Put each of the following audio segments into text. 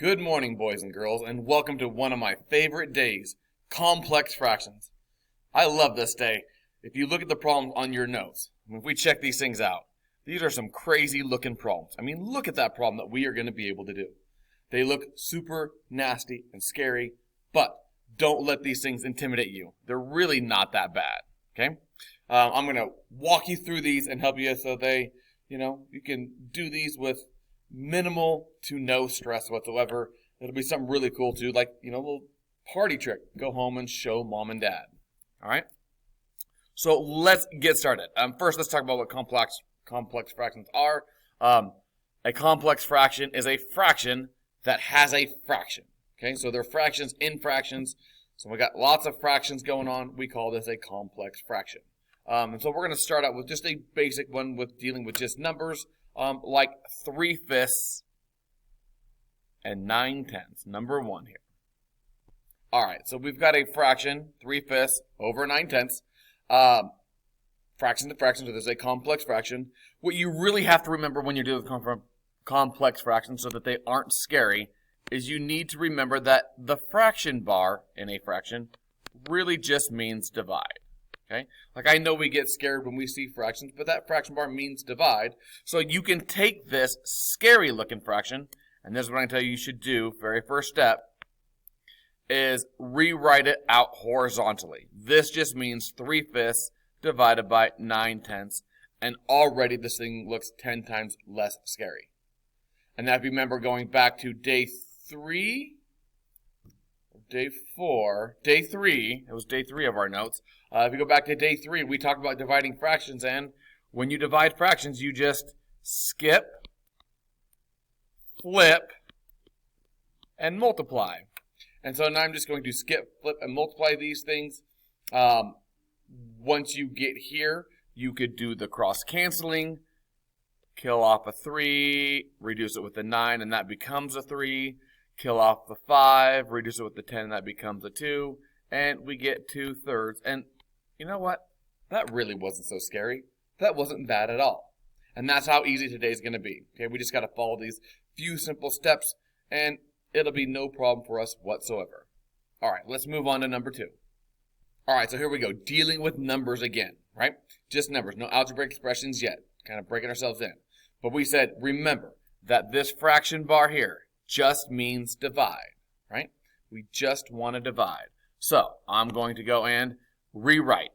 Good morning, boys and girls, and welcome to one of my favorite days, complex fractions. I love this day. If you look at the problems on your notes, if we check these things out, these are some crazy looking problems. I mean, look at that problem that we are going to be able to do. They look super nasty and scary, but don't let these things intimidate you. They're really not that bad, okay? I'm going to walk you through these and help you so you can do these with minimal to no stress whatsoever. It'll be something really cool too, like, a little party trick. Go home and show mom and dad. All right? So let's get started. First, let's talk about what complex fractions are. A complex fraction is a fraction that has a fraction. Okay, so they're fractions in fractions. So we got lots of fractions going on. We call this a complex fraction. And so we're going to start out with just a basic one with dealing with just numbers, like 3/5 and 9/10. Number one here. All right, so we've got a fraction, 3/5 over 9/10. Fraction to fraction, so there's a complex fraction. What you really have to remember when you're dealing with complex fractions so that they aren't scary is you need to remember that the fraction bar in a fraction really just means divide. Okay? Like, I know we get scared when we see fractions, but that fraction bar means divide. So you can take this scary looking fraction, and this is what I tell you should do, very first step, is rewrite it out horizontally. This just means 3/5 divided by 9/10, and already this thing looks 10 times less scary. And now if you remember going back to day 3, day 4, day 3, it was day 3 of our notes. If you go back to day 3, we talked about dividing fractions, and when you divide fractions, you just skip, flip, and multiply. And so now I'm just going to skip, flip, and multiply these things. Once you get here, you could do the cross-canceling, kill off a 3, reduce it with a 9, and that becomes a 3. Kill off the 5, reduce it with the 10, and that becomes a 2. And we get 2/3. And you know what? That really wasn't so scary. That wasn't bad at all. And that's how easy today's going to be. Okay, we just got to follow these few simple steps, and it'll be no problem for us whatsoever. All right, let's move on to number 2. All right, so here we go. Dealing with numbers again, right? Just numbers, no algebraic expressions yet. Kind of breaking ourselves in. But we said, remember that this fraction bar here just means divide, right? We just want to divide. So I'm going to go and rewrite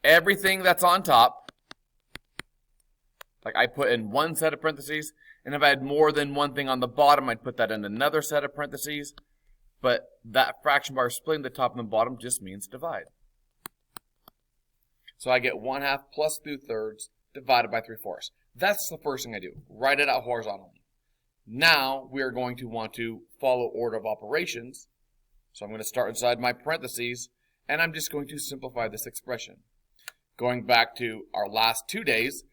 everything that's on top. Like, I put in one set of parentheses, and if I had more than one thing on the bottom, I'd put that in another set of parentheses. But that fraction bar splitting the top and the bottom just means divide. So I get 1/2 plus 2/3 divided by 3/4. That's the first thing I do. Write it out horizontally. Now we are going to want to follow order of operations. So I'm going to start inside my parentheses, and I'm just going to simplify this expression. Going back to our last 2 days,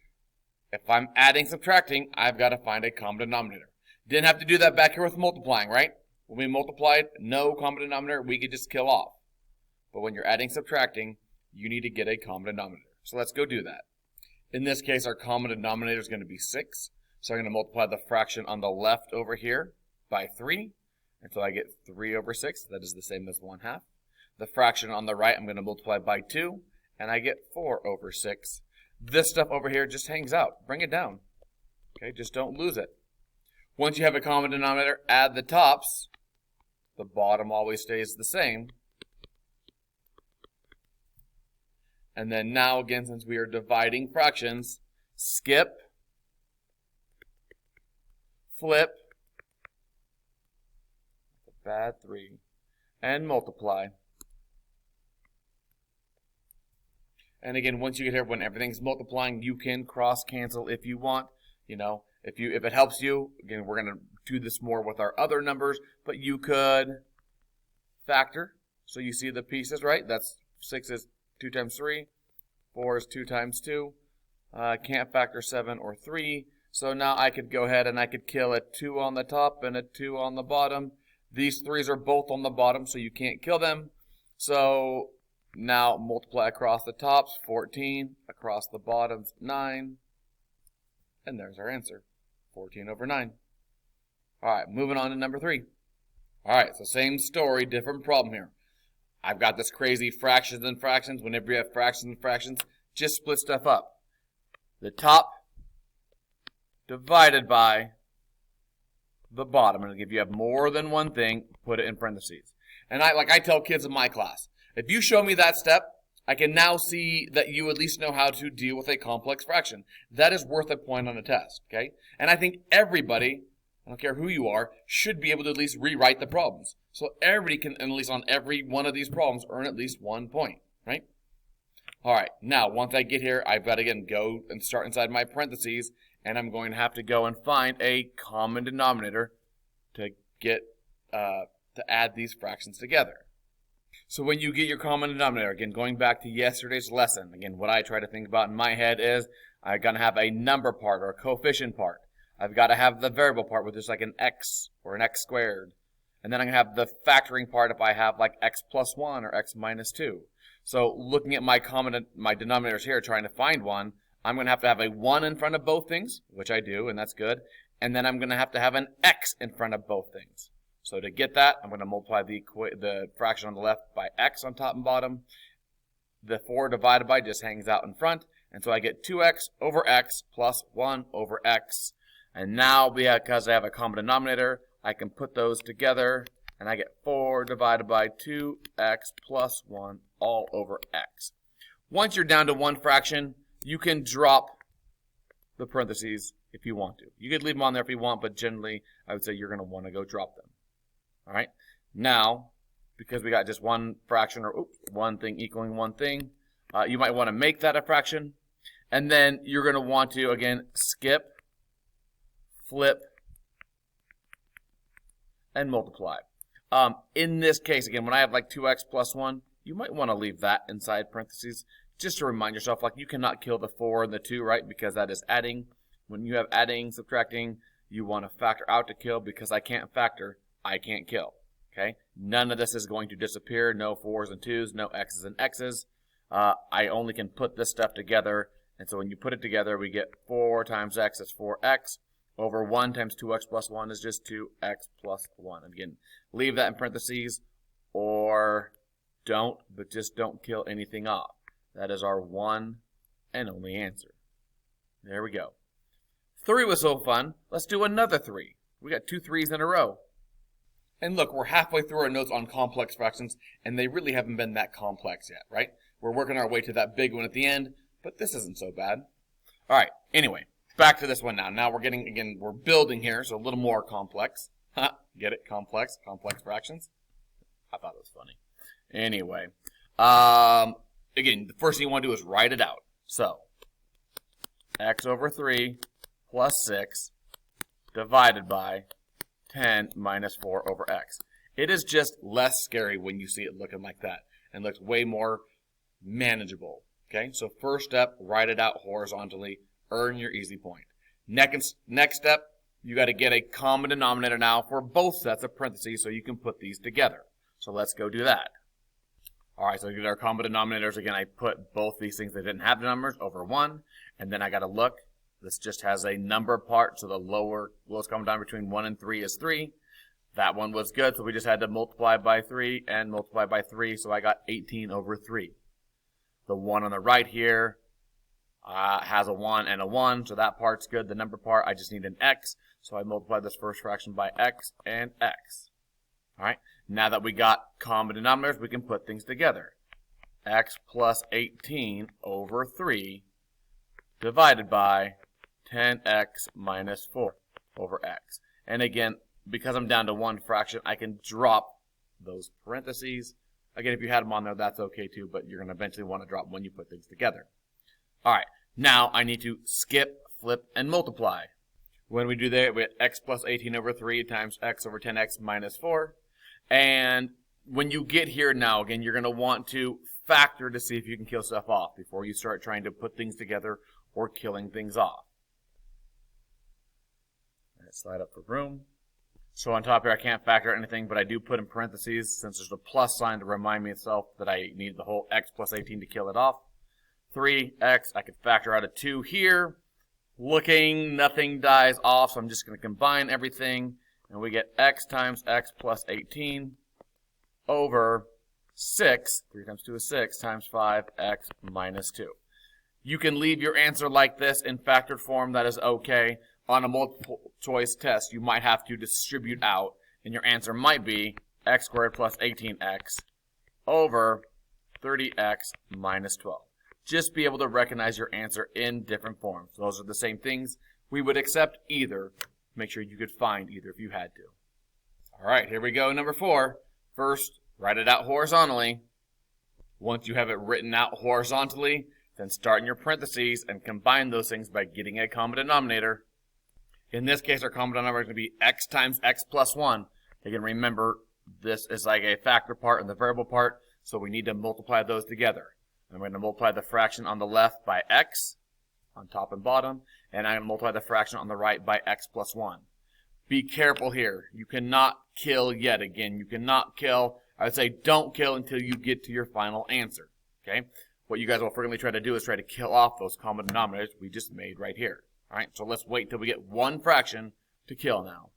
if I'm adding, subtracting, I've got to find a common denominator. Didn't have to do that back here with multiplying, right? When we multiplied, no common denominator, we could just kill off. But when you're adding, subtracting, you need to get a common denominator. So let's go do that. In this case, our common denominator is going to be 6. So I'm going to multiply the fraction on the left over here by 3 until I get 3/6. That is the same as 1/2. The fraction on the right, I'm going to multiply by 2, and I get 4/6. This stuff over here just hangs out. Bring it down. Okay, just don't lose it. Once you have a common denominator, add the tops. The bottom always stays the same. And then now, again, since we are dividing fractions, skip, flip, bad 3, and multiply. And again, once you get here, when everything's multiplying, you can cross-cancel if you want. If it helps you, again, we're going to do this more with our other numbers, but you could factor. So you see the pieces, right? That's 6 is 2 times 3. 4 is 2 times 2. Can't factor 7 or 3. So now I could go ahead and I could kill a 2 on the top and a 2 on the bottom. These 3's are both on the bottom, so you can't kill them. So now multiply across the tops, 14. Across the bottoms, 9. And there's our answer, 14/9. All right, moving on to number 3. All right, so same story, different problem here. I've got this crazy fractions and fractions. Whenever you have fractions and fractions, just split stuff up. The top divided by the bottom. And if you have more than one thing, put it in parentheses. And I tell kids in my class, if you show me that step, I can now see that you at least know how to deal with a complex fraction. That is worth a point on a test, okay? And I think everybody, I don't care who you are, should be able to at least rewrite the problems. So everybody can, at least on every one of these problems, earn at least 1 point, right? All right, now once I get here, I've got to again go and start inside my parentheses, and I'm going to have to go and find a common denominator to get to add these fractions together. So when you get your common denominator, again, going back to yesterday's lesson, again, what I try to think about in my head is I'm going to have a number part or a coefficient part. I've got to have the variable part, which is like an x or an x squared. And then I'm going to have the factoring part if I have like x plus 1 or x minus 2. So looking at my denominators here, trying to find one, I'm going to have a 1 in front of both things, which I do, and that's good. And then I'm going to have an x in front of both things. So to get that, I'm going to multiply the fraction on the left by x on top and bottom. The 4 divided by just hangs out in front. And so I get 2x over x plus 1 over x. And now, because I have a common denominator, I can put those together. And I get 4 divided by 2x plus 1 all over x. Once you're down to one fraction, you can drop the parentheses if you want to. You could leave them on there if you want, but generally, I would say you're going to want to go drop them. All right. Now, because we got just one fraction or one thing equaling one thing, you might want to make that a fraction. And then you're going to want to, again, skip, flip, and multiply. In this case, again, when I have like 2x plus 1, you might want to leave that inside parentheses just to remind yourself, like you cannot kill the 4 and the 2, right? Because that is adding. When you have adding, subtracting, you want to factor out to kill because I can't factor. I can't kill, okay? None of this is going to disappear. No 4s and 2s, no x's and x's. I only can put this stuff together. And so when you put it together, we get 4 times x is 4x. Over 1 times 2x plus 1 is just 2x plus 1. Again, leave that in parentheses or don't, but just don't kill anything off. That is our one and only answer. There we go. 3 was so fun. Let's do another 3. We got 2 3s in a row. And look, we're halfway through our notes on complex fractions, and they really haven't been that complex yet, right? We're working our way to that big one at the end, but this isn't so bad. All right, anyway, back to this one now. Now we're getting, again, we're building here, so a little more complex. Get it? Complex fractions. I thought it was funny. Anyway, again, the first thing you want to do is write it out. So, x over 3 plus 6 divided by 10 minus 4 over x. It is just less scary when you see it looking like that and looks way more manageable. Okay, so first step, write it out horizontally, earn your easy point. Next step, you got to get a common denominator now for both sets of parentheses so you can put these together. So let's go do that. All right, so to get our common denominators, again, I put both these things that didn't have the numbers over 1, and then I got to look. This just has a number part, so the lowest common denominator between 1 and 3 is 3. That one was good, so we just had to multiply by 3 and multiply by 3, so I got 18 over 3. The one on the right here has a 1 and a 1, so that part's good. The number part, I just need an x, so I multiply this first fraction by x and x. All right, now that we got common denominators, we can put things together. X plus 18 over 3 divided by 10x minus 4 over x. And again, because I'm down to one fraction, I can drop those parentheses. Again, if you had them on there, that's okay too, but you're going to eventually want to drop when you put things together. All right, now I need to skip, flip, and multiply. When we do that, we have x plus 18 over 3 times x over 10x minus 4. And when you get here now, again, you're going to want to factor to see if you can kill stuff off before you start trying to put things together or killing things off. Let's slide up for room. So on top here, I can't factor anything, but I do put in parentheses since there's a plus sign to remind me itself that I need the whole x plus 18 to kill it off. 3x, I could factor out a 2 here. Looking, nothing dies off, so I'm just going to combine everything. and we get x times x plus 18 over 6, 3 times 2 is 6, times 5x minus 2. You can leave your answer like this in factored form, that is okay. On a multiple choice test, you might have to distribute out, and your answer might be x squared plus 18x over 30x minus 12. Just be able to recognize your answer in different forms. Those are the same things. We would accept either. Make sure you could find either if you had to. All right, here we go, number 4. First, write it out horizontally. Once you have it written out horizontally, then start in your parentheses and combine those things by getting a common denominator. In this case, our common denominator is going to be x times x plus 1. Again, remember, this is like a factor part and the variable part, so we need to multiply those together. I'm going to multiply the fraction on the left by x, on top and bottom, and I'm going to multiply the fraction on the right by x plus 1. Be careful here. You cannot kill yet again. You cannot kill. I would say don't kill until you get to your final answer. Okay? What you guys will frequently try to do is try to kill off those common denominators we just made right here. All right? So let's wait until we get one fraction to kill now.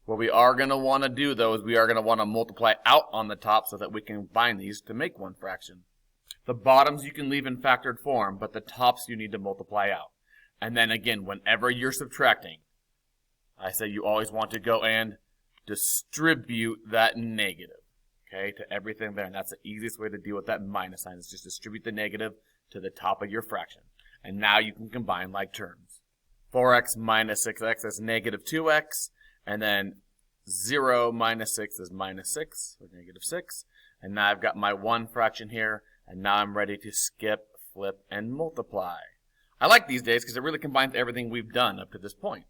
What we are going to want to do, though, is we are going to want to multiply out on the top so that we can combine these to make one fraction. The bottoms you can leave in factored form, but the tops you need to multiply out. And then again, whenever you're subtracting, I say you always want to go and distribute that negative, okay, to everything there. And that's the easiest way to deal with that minus sign, is just distribute the negative to the top of your fraction. And now you can combine like terms. 4x minus 6x is negative 2x, and then 0 minus 6 is minus 6, or negative 6. And now I've got my one fraction here, and now I'm ready to skip, flip, and multiply. I like these days because it really combines everything we've done up to this point.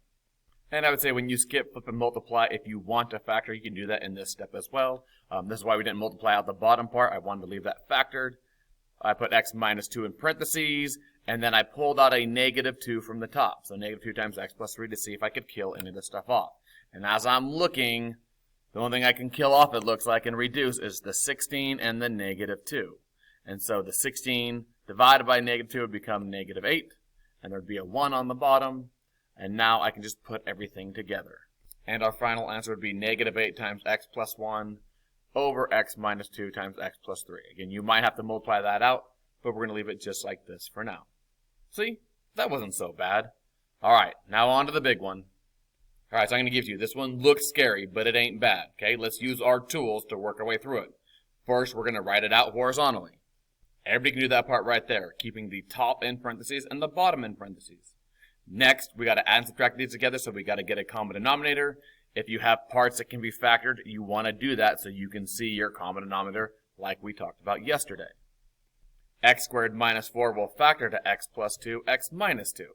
And I would say when you skip, flip, and multiply, if you want to factor, you can do that in this step as well. This is why we didn't multiply out the bottom part. I wanted to leave that factored. I put x minus 2 in parentheses, and then I pulled out a negative 2 from the top. So negative 2 times x plus 3 to see if I could kill any of this stuff off. And as I'm looking, the only thing I can kill off, it looks like, and reduce is the 16 and the negative 2. And so the 16 divided by negative 2 would become negative 8, and there would be a 1 on the bottom. And now I can just put everything together. And our final answer would be negative 8 times x plus 1 over x minus 2 times x plus 3. Again, you might have to multiply that out, but we're going to leave it just like this for now. See? That wasn't so bad. All right, now on to the big one. All right, so I'm going to give you, this one looks scary, but it ain't bad. Okay, let's use our tools to work our way through it. First, we're going to write it out horizontally. Everybody can do that part right there, keeping the top in parentheses and the bottom in parentheses. Next, we got to add and subtract these together, so we got to get a common denominator. If you have parts that can be factored, you want to do that so you can see your common denominator like we talked about yesterday. X squared minus 4 will factor to x plus 2, x minus 2.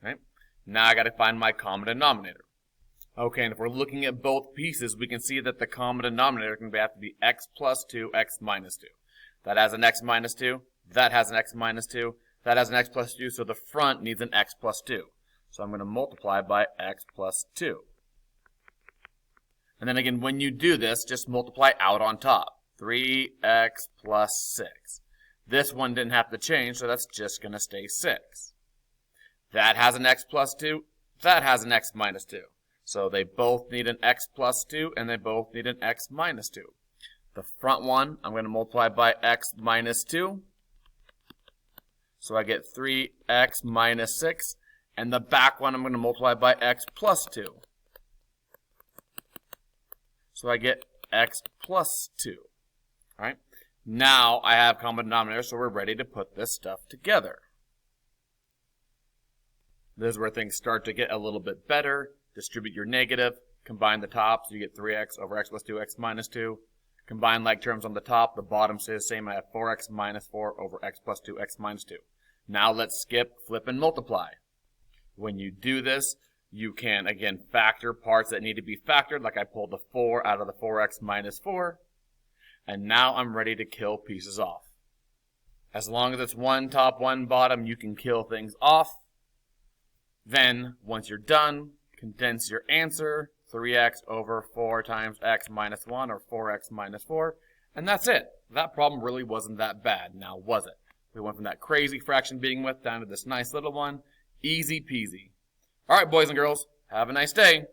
Right? Now I got to find my common denominator. Okay, and if we're looking at both pieces, we can see that the common denominator can have to be x plus 2, x minus 2. That has an x minus 2. That has an x minus 2. That has an x plus 2, so the front needs an x plus 2. So I'm going to multiply by x plus 2. And then again, when you do this, just multiply out on top. 3x plus 6. This one didn't have to change, so that's just going to stay 6. That has an x plus 2. That has an x minus 2. So they both need an x plus 2, and they both need an x minus 2. The front one, I'm going to multiply by x minus 2. So I get 3x minus 6. And the back one, I'm going to multiply by x plus 2. So I get x plus 2. All right. Now I have common denominator, so we're ready to put this stuff together. This is where things start to get a little bit better. Distribute your negative. Combine the tops. You get 3x over x plus 2, x minus 2. Combine like terms on the top. The bottom stays the same. I have 4x minus 4 over x plus 2, x minus 2. Now let's skip, flip, and multiply. When you do this, you can, again, factor parts that need to be factored, like I pulled the 4 out of the 4x minus 4. And now I'm ready to kill pieces off. As long as it's one top, one bottom, you can kill things off. Then, once you're done, condense your answer, 3x over 4 times x minus 1, or 4x minus 4, and that's it. That problem really wasn't that bad, now was it? We went from that crazy fraction being with down to this nice little one. Easy peasy. All right, boys and girls, have a nice day.